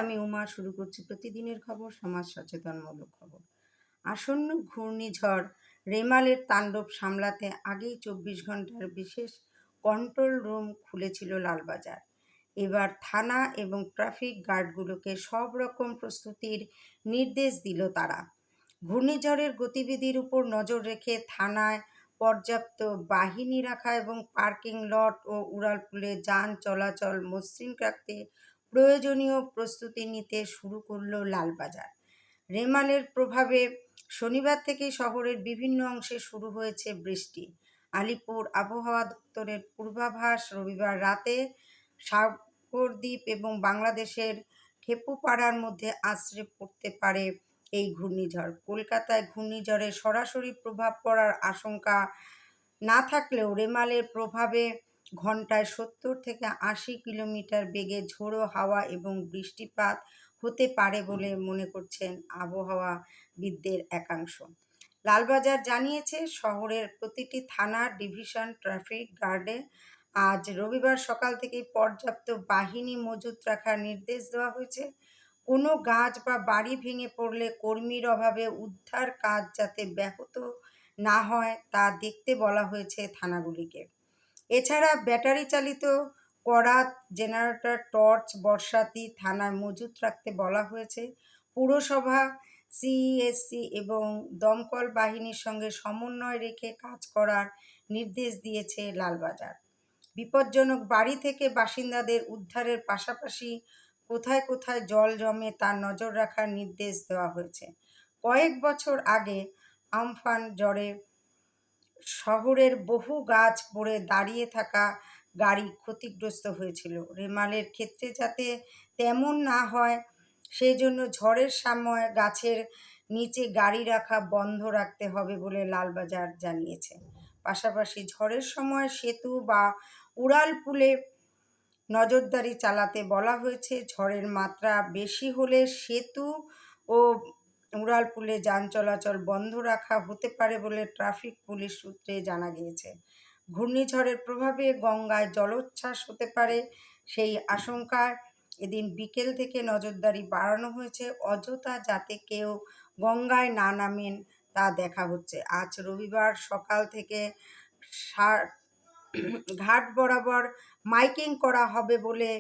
আমি উমা শুরু করছি প্রতিদিনের খবর, সমাজ সচেতনমূলক খবর। আসন্ন ঘূর্ণিঝড় রেমালের তাণ্ডব সামলাতে আগেই 24 ঘন্টার বিশেষ কন্ট্রোল রুম খুলেছিল লালবাজার। এবার থানা এবং ট্রাফিক গার্ডগুলোকে সব রকম প্রস্তুতির নির্দেশ দিল তারা। ঘূর্ণিঝড়ের গতিবিধির উপর নজর রেখে থানায় পর্যাপ্ত বাহিনী রাখা এবং পার্কিং লট ও উড়ালপুলে যান চলাচল মসৃণ রাখতে প্রয়োজনীয় প্রস্তুতি নিতে শুরু করলো লালবাজার। রেমালের প্রভাবে শনিবার থেকে শহরের বিভিন্ন অংশে শুরু হয়েছে বৃষ্টি। আলিপুর আবহাওয়া দপ্তরের পূর্বাভাস, রবিবার রাতে সাগরদ্বীপ এবং বাংলাদেশের খেপুপাড়ার মধ্যে আছড়ে পড়তে পারে এই ঘূর্ণিঝড়। কলকাতায় ঘূর্ণিঝড়ের সরাসরি প্রভাব পড়ার আশঙ্কা না থাকলেও রেমালের প্রভাবে ঘন্টায় 70 থেকে 80 কিলোমিটার বেগে ঝোড়ো হাওয়া এবং বৃষ্টিপাত হতে পারে বলে মনে করছেন আবহাওয়াবিদদের একাংশ। লালবাজার জানিয়েছে, শহরের প্রতিটি থানা, ডিভিশন, ট্রাফিক গার্ডে আজ রবিবার সকাল থেকেই পর্যাপ্ত বাহিনী মজুত রাখার নির্দেশ দেওয়া হয়েছে। কোনো গাছ বা বাড়ি ভেঙে পড়লে কর্মীর অভাবে উদ্ধার কাজ যাতে ব্যাহত না হয় তা দেখতে বলা হয়েছে থানাগুলিকে। এছাড়া ব্যাটারি চালিত করাত, জেনারেটর, টর্চ, বর্ষাতি থানায় মজুত রাখতে বলা হয়েছে। পুরসভা, সিইএসসি এবং দমকল বাহিনীর সঙ্গে সমন্বয় রেখে কাজ করার নির্দেশ দিয়েছে লালবাজার। বিপজ্জনক বাড়ি থেকে বাসিন্দাদের উদ্ধারের পাশাপাশি কোথায় কোথায় জল জমে তার নজর রাখার নির্দেশ দেওয়া হয়েছে। কয়েক বছর আগে আমফান ঝড়ে শহরের বহু গাছ পড়ে দাঁড়িয়ে থাকা গাড়ি ক্ষতিগ্রস্ত হয়েছিল। রেমালের ক্ষেত্রে যাতে তেমন না হয় সেই জন্য ঝড়ের সময় গাছের নিচে গাড়ি রাখা বন্ধ রাখতে হবে বলে লালবাজার জানিয়েছে। পাশাপাশি ঝড়ের সময় সেতু বা উড়ালপুলে নজরদারি চালাতে বলা হয়েছে। ঝড়ের মাত্রা বেশি হলে সেতু ও উড়ালপুলে যান চলাচল বন্ধ রাখা হতে পারে বলে ট্রাফিক পুলিশ সূত্রে জানা গিয়েছে। ঘূর্ণিঝড়ের প্রভাবে গঙ্গায় জলোচ্ছ্বাস হতে পারে, সেই আশঙ্কায় এদিন বিকেল থেকে নজরদারি বাড়ানো হয়েছে। অযথা যাতে কেউ গঙ্গায় না নামেন তা দেখা হচ্ছে। আজ রবিবার সকাল থেকে ঘাট বরাবর মাইকিং করা হবে বলে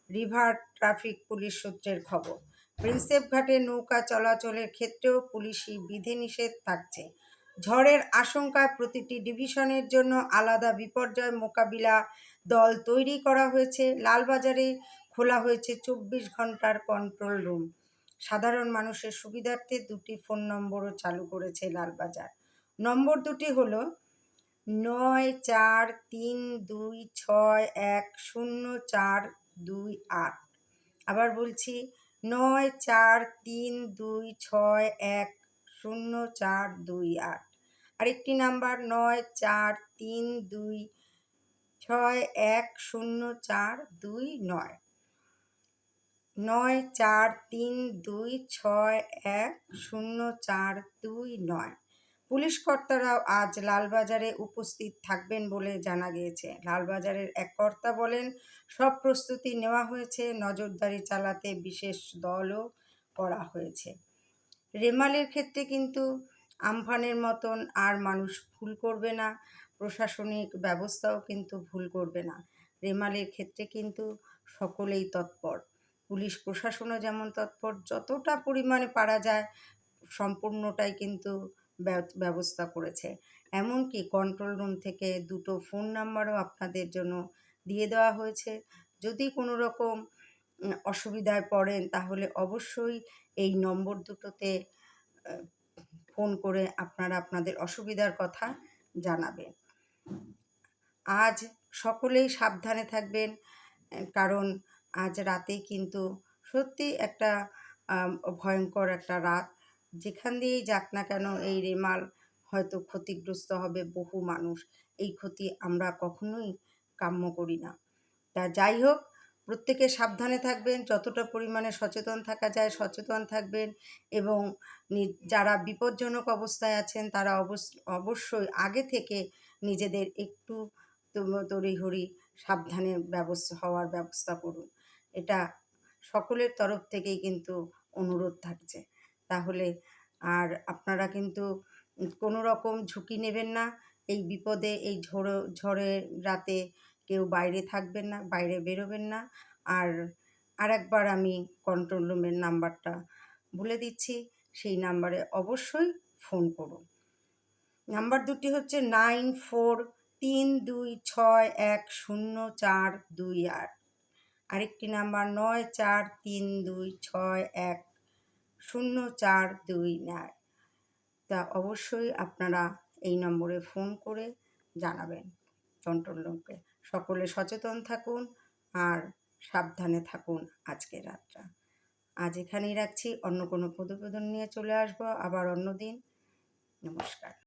রিভার ট্রাফিক পুলিশ সূত্রের খবর। প্রিন্সেপ ঘাটে নৌকা চলাচলের ক্ষেত্রেও পুলিশি বিধিনিষেধ থাকছে। ঝড়ের আশঙ্কায় প্রতিটি ডিভিশনের জন্য আলাদা বিপর্যয় মোকাবিলা দল তৈরি করা হয়েছে। লালবাজারে খোলা হয়েছে 24 ঘন্টার কন্ট্রোল রুম। সাধারণ মানুষের সুবিধার্থে 2টি ফোন নম্বরও চালু করেছে লালবাজার। নম্বর দুটি হলো 9432610428। আবার বলছি 9432610428। আরেকটি নাম্বার 9432610429, 9432610429। পুলিশ কর্তারাও আজ লালবাজারে উপস্থিত থাকবেন বলে জানা গিয়েছে। লালবাজারের এক কর্তা বলেন, সব প্রস্তুতি নেওয়া হয়েছে, নজরদারি চালাতে বিশেষ দলও করা হয়েছে। রেমালের ক্ষেত্রে কিন্তু আমফানের মতন আর মানুষ ভুল করবে না, প্রশাসনিক ব্যবস্থাও কিন্তু ভুল করবে না। রেমালের ক্ষেত্রে কিন্তু সকলেই তৎপর, পুলিশ প্রশাসনও যেমন তৎপর, যতটা পরিমাণে পারা যায় সম্পূর্ণটাই কিন্তু ব্যবস্থা করেছে। এমনকি কন্ট্রোল রুম থেকে 2টো ফোন নাম্বারও আপনাদের জন্য দিয়ে দেওয়া হয়েছে। যদি কোনো রকম অসুবিধায় পড়েন তাহলে অবশ্যই এই নম্বর দুটোতে ফোন করে আপনারা আপনাদের অসুবিধার কথা জানাবেন। আজ সকলেই সাবধানে থাকবেন, কারণ আজ রাতে কিন্তু সত্যি একটা ভয়ঙ্কর একটা রাত। যেখান দিয়েই যাক না কেন এই রেমাল হয়তো ক্ষতিগ্রস্ত হবে বহু মানুষ। এই ক্ষতি আমরা কখনোই কাম্য করি না। তা যাই হোক, প্রত্যেকে সাবধানে থাকবেন, যতটা পরিমাণে সচেতন থাকা যায় সচেতন থাকবেন এবং যারা বিপজ্জনক অবস্থায় আছেন তারা অবশ্যই আগে থেকে নিজেদের একটু তড়িঘড়ি সাবধানে হওয়ার ব্যবস্থা করুন। এটা সকলের তরফ থেকেই কিন্তু অনুরোধ থাকছে। তাহলে আর আপনারা কিন্তু কোনো রকম ঝুঁকি নেবেন না। এই বিপদে এই ঝড়ের রাতে কেউ বাইরে থাকবেন না, বাইরে বেরোবেন না। আর আরেকবার আমি কন্ট্রোল রুমের নাম্বারটা বলে দিচ্ছি, সেই নাম্বারে অবশ্যই ফোন করুন। নাম্বার দুটি হচ্ছে 9432610428, আরেকটি নাম্বার 9432610429। তা অবশ্যই আপনারা এই নম্বরে ফোন করে জানাবেন কন্ট্রোল রুমকে। সকলে সচেতন থাকুন আর সাবধানে থাকুন আজকের রাতটা। আজ এখানেই রাখছি, অন্য কোনো প্রতিবেদন নিয়ে চলে আসবো আবার অন্য দিন। নমস্কার।